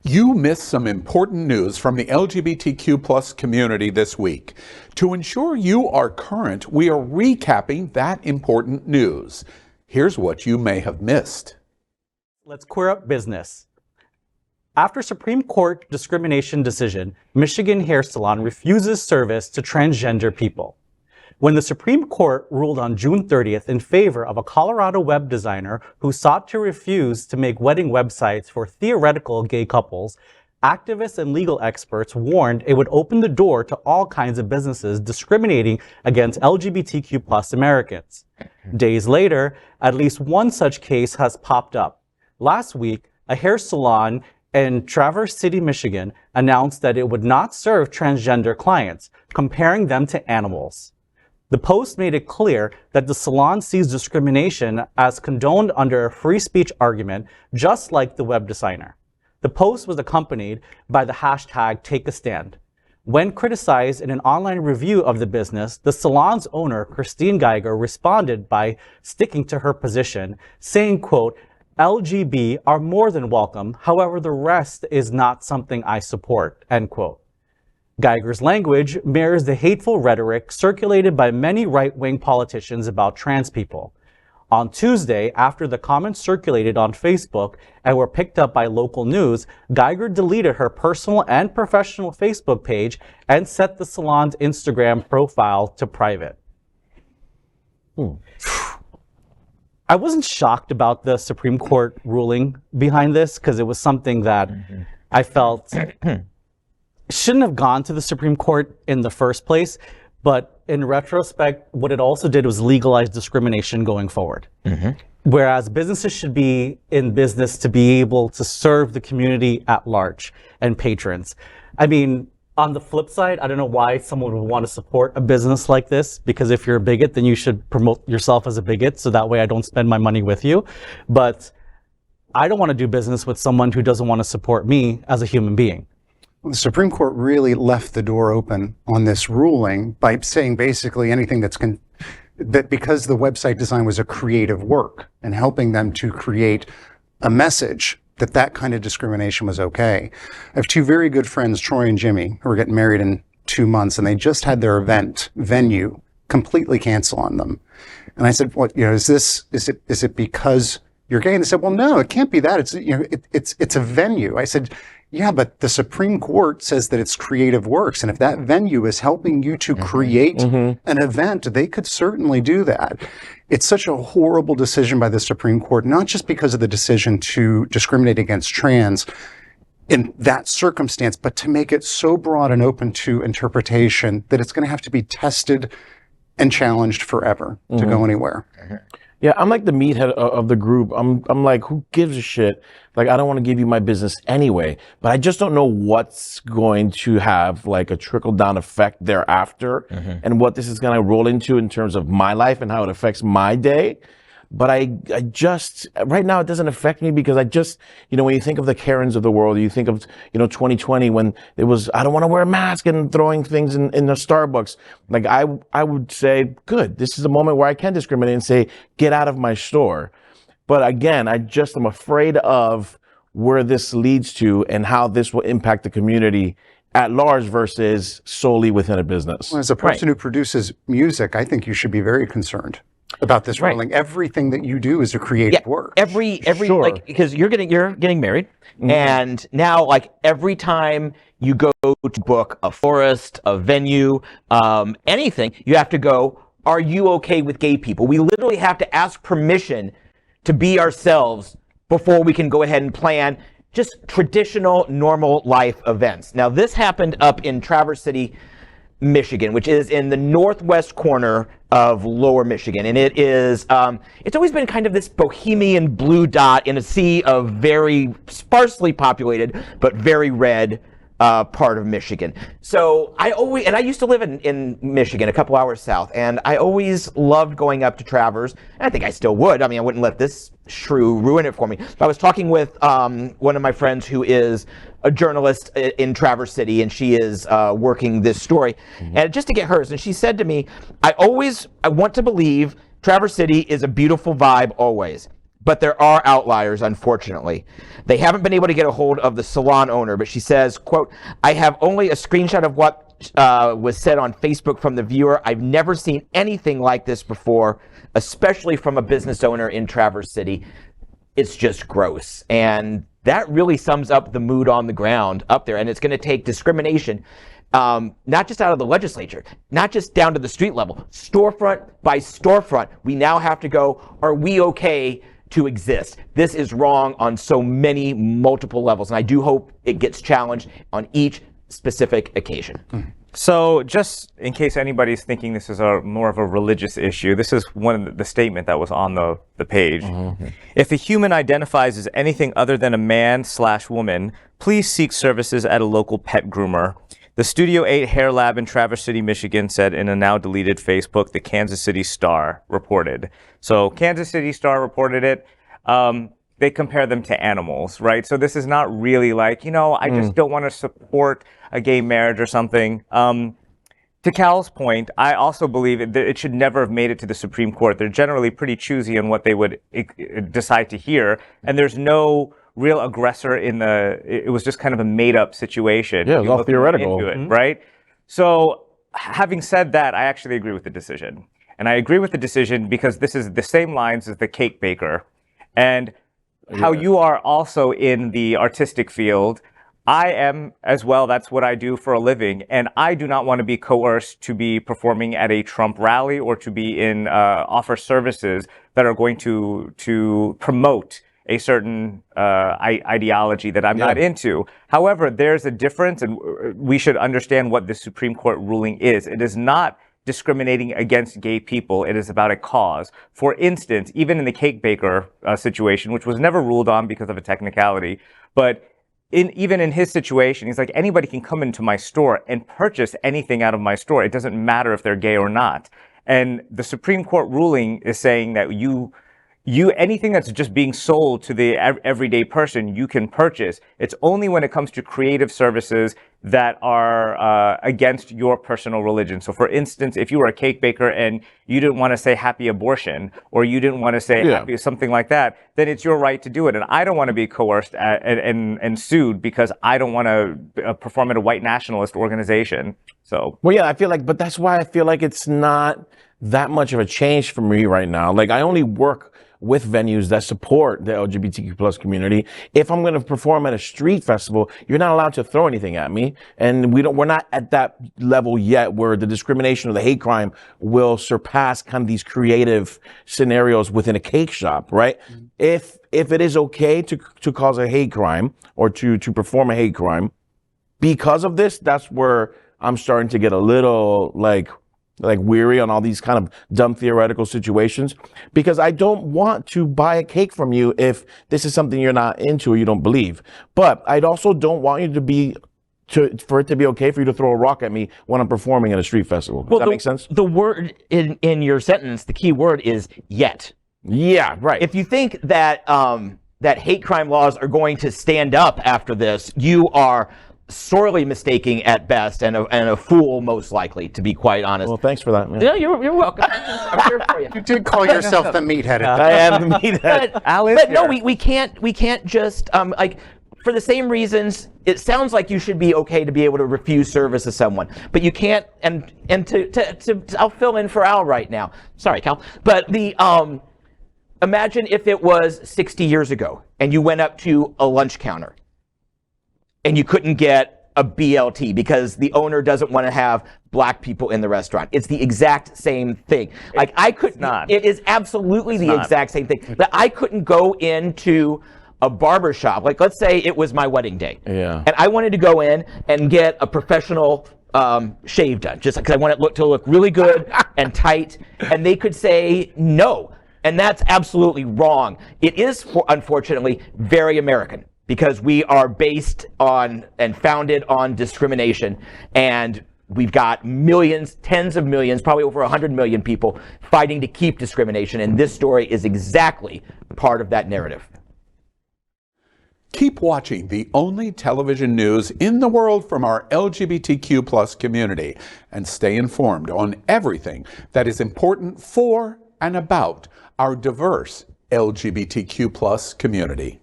You missed some important news from the LGBTQ plus community this week. To ensure you are current, we are recapping that important news. Here's what you may have missed. Let's queer up business. After Supreme Court discrimination decision, Michigan Hair Salon refuses service to transgender people. When the Supreme Court ruled on June 30th in favor of a Colorado web designer who sought to refuse to make wedding websites for theoretical gay couples, activists and legal experts warned it would open the door to all kinds of businesses discriminating against LGBTQ plus Americans. Days later, at least one such case has popped up. Last week, a hair salon in Traverse City, Michigan, announced that it would not serve transgender clients, comparing them to animals. The Post made it clear that the salon sees discrimination as condoned under a free speech argument, just like the web designer. The post was accompanied by the hashtag #TakeAStand. When criticized in an online review of the business, the salon's owner, Christine Geiger, responded by sticking to her position, saying, quote, "LGB are more than welcome. However, the rest is not something I support," end quote. Geiger's language mirrors the hateful rhetoric circulated by many right-wing politicians about trans people. On Tuesday, after the comments circulated on Facebook and were picked up by local news, Geiger deleted her personal and professional Facebook page and set the salon's Instagram profile to private. I wasn't shocked about the Supreme Court ruling behind this because it was something that I felt shouldn't have gone to the Supreme Court in the first place, but in retrospect, what it also did was legalize discrimination going forward. Whereas businesses should be in business to be able to serve the community at large and patrons. I mean, on the flip side, I don't know why someone would want to support a business like this, because if you're a bigot, then you should promote yourself as a bigot, so that way I don't spend my money with you. But I don't want to do business with someone who doesn't want to support me as a human being. The Supreme Court really left the door open on this ruling by saying basically anything that because the website design was a creative work and helping them to create a message, that kind of discrimination was okay. I have two very good friends, Troy and Jimmy, who are getting married in 2 months, and they just had their venue completely cancel on them. And I said, "What? Is it because you're gay?" And they said, "Well, no, it can't be that. It's a venue." I said, "Yeah, but the Supreme Court says that it's creative works. And if that venue is helping you to create an event, they could certainly do that." It's such a horrible decision by the Supreme Court, not just because of the decision to discriminate against trans in that circumstance, but to make it so broad and open to interpretation that it's going to have to be tested and challenged forever to go anywhere. Yeah, I'm like the meathead of the group. I'm like, who gives a shit? Like, I don't want to give you my business anyway, but I just don't know what's going to have like a trickle down effect thereafter and what this is going to roll into in terms of my life and how it affects my day. But I just, right now it doesn't affect me because I just, when you think of the Karens of the world, you think of, 2020 when it was, I don't want to wear a mask and throwing things in the Starbucks. Like I would say, good, this is a moment where I can discriminate and say, get out of my store. But again, I'm afraid of where this leads to and how this will impact the community at large versus solely within a business. Well, as a person who produces music, I think you should be very concerned about this ruling. Everything that you do is a creative work. Every like, because you're getting married, and now like every time you go to book a florist, a venue, anything, you have to go, are you okay with gay people? We literally have to ask permission to be ourselves before we can go ahead and plan just traditional, normal life events. Now, this happened up in Traverse City, Michigan, which is in the northwest corner of Lower Michigan. And it is, it's always been kind of this bohemian blue dot in a sea of very sparsely populated, but very red part of Michigan. So I used to live in Michigan, a couple hours south, and I always loved going up to Traverse, and I think I still would. I mean, I wouldn't let this shrew ruin it for me. But I was talking with one of my friends who is a journalist in Traverse City, and she is working this story, and just to get hers, and she said to me, I want to believe Traverse City is a beautiful vibe always, but there are outliers, unfortunately. They haven't been able to get a hold of the Salon owner, but she says, quote, "I have only a screenshot of what was said on Facebook from the viewer. I've never seen anything like this before, especially from a business owner in Traverse City. It's just gross." And that really sums up the mood on the ground up there. And it's going to take discrimination, not just out of the legislature, not just down to the street level, storefront by storefront. We now have to go, are we okay to exist? This is wrong on so many multiple levels. And I do hope it gets challenged on each specific occasion. So just in case anybody's thinking this is more of a religious issue, this is one of the statement that was on the page. If a human identifies as anything other than a man/woman, please seek services at a local pet groomer. The Studio 8 Hair Lab in Traverse City, Michigan said in a now deleted Facebook, the Kansas City Star reported. So Kansas City Star reported it. They compare them to animals, right? So this is not really like, I just don't want to support a gay marriage or something. To Cal's point, I also believe that it should never have made it to the Supreme Court. They're generally pretty choosy on what they would decide to hear, and there's no real aggressor it was just kind of a made-up situation. Yeah, it was all theoretical. Into it, right? So having said that, I actually agree with the decision. And I agree with the decision because this is the same lines as the cake baker. And how you are also in the artistic field, I am as well. That's what I do for a living. And I do not want to be coerced to be performing at a Trump rally or to be offer services that are going to promote a certain ideology that I'm not into. However, there's a difference, and we should understand what the Supreme Court ruling is. It is not discriminating against gay people. It is about a cause. For instance, even in the cake baker situation, which was never ruled on because of a technicality, but even in his situation, he's like, anybody can come into my store and purchase anything out of my store. It doesn't matter if they're gay or not. And the Supreme Court ruling is saying that anything that's just being sold to the everyday person, you can purchase. It's only when it comes to creative services that are against your personal religion. So for instance, if you were a cake baker and you didn't want to say happy abortion, or you didn't want to say happy something like that, then it's your right to do it. And I don't want to be coerced and sued because I don't want to perform at a white nationalist organization. So. Well, yeah, but that's why I feel like it's not that much of a change for me right now. Like, I only work with venues that support the LGBTQ plus community. If I'm going to perform at a street festival, you're not allowed to throw anything at me. And we're not at that level yet where the discrimination or the hate crime will surpass kind of these creative scenarios within a cake shop, right? Mm-hmm. If it is okay to cause a hate crime or to perform a hate crime because of this, that's where I'm starting to get a little like weary on all these kind of dumb theoretical situations, because I don't want to buy a cake from you if this is something you're not into or you don't believe. But I also don't want you for it to be okay for you to throw a rock at me when I'm performing at a street festival. Does that make sense? The word in your sentence, the key word is yet. Yeah, right. If you think that that hate crime laws are going to stand up after this, you are sorely mistaking at best, and a fool most likely, to be quite honest. Well, thanks for that, man. Yeah, you're welcome. I'm here for you. You did call yourself the meathead. I am the meathead. But no, we can't just for the same reasons. It sounds like you should be okay to be able to refuse service to someone, but you can't. And I'll fill in for Al right now. Sorry, Cal. But imagine if it was 60 years ago and you went up to a lunch counter and you couldn't get a BLT because the owner doesn't want to have black people in the restaurant. It's the exact same thing. Like, I could not. It is absolutely the exact same thing. But I couldn't go into a barber shop. Like, let's say it was my wedding day. Yeah. And I wanted to go in and get a professional shave done, just because I want it to look really good and tight. And they could say no. And that's absolutely wrong. It is, unfortunately, very American, because we are based on and founded on discrimination. And we've got millions, tens of millions, probably over 100 million people fighting to keep discrimination. And this story is exactly part of that narrative. Keep watching the only television news in the world from our LGBTQ plus community, and stay informed on everything that is important for and about our diverse LGBTQ plus community.